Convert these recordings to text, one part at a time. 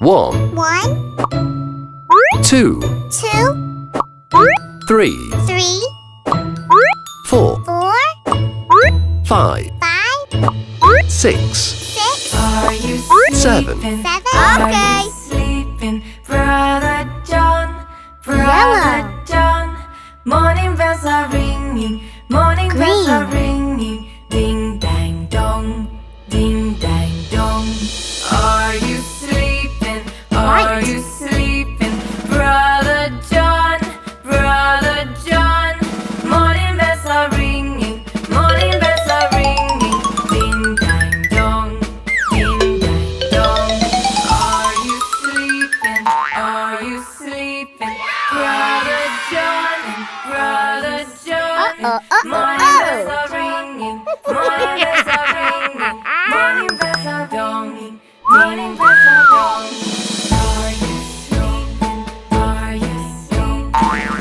1, One, 2, 2, 3, 3, 4, 4, 5, 5, 6, 6, Are you 7. sleeping? 7. Are Okay. you sleeping? Brother John, Brother Yellow. John. Morning bells are ringing, morning bells are ringing. Ding dang dong, ding dang dong. Are you sleeping? Are you sleeping? Brother John, Brother John. Morning bells are ringing, morning bells are ringing. Ding dang dong, ding dang dong. Are you sleeping? Are you sleeping? Brother John, Brother John. Morning bells are ringing, morning bells are ringing. Morning bells are ringing, morning bells are ringing. Are you sleeping? Are you sleeping? Are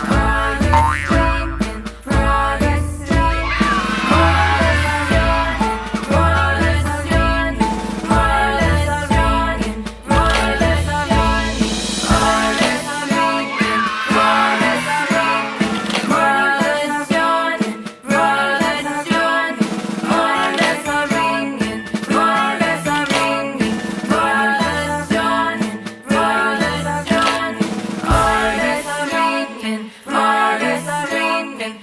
you sleeping? Brother sleeping. Brother's yawning, brother's yawning, brother's yawning, brother's yawning. Brother's sleeping, brother's yawning, brother's yawning, brother's yawning. Morning bells are ringing, morning bells are ringing. Brother's yawning, brother's yawning, brother's sleeping,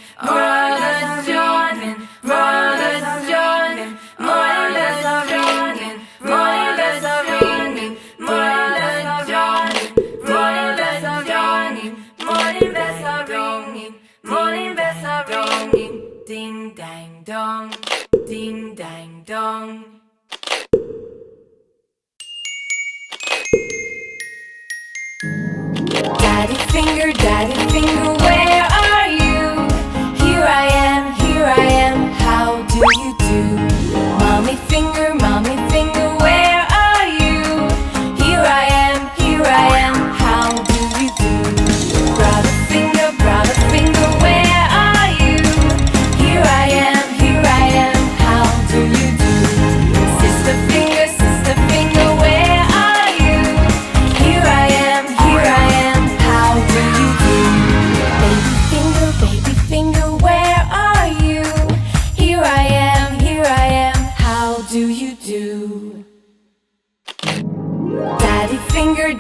brother's yawning, brother's yawning. Morning bells are ringing, morning bells are ringing, morning bells are yawning, morning bells are yawning, morning bells are ringing, morning bells are ringing. Ding dang dong, ding dang dong. Daddy finger, where are you? Here I am, how do you do? Mommy finger, where are you? Here I am, how do you do? Brother finger, where are you? Here I am, how do you do? Sister finger, where are you? Here I am, how do you do? Baby finger, where are you? Here I am, how do you do? Daddy finger,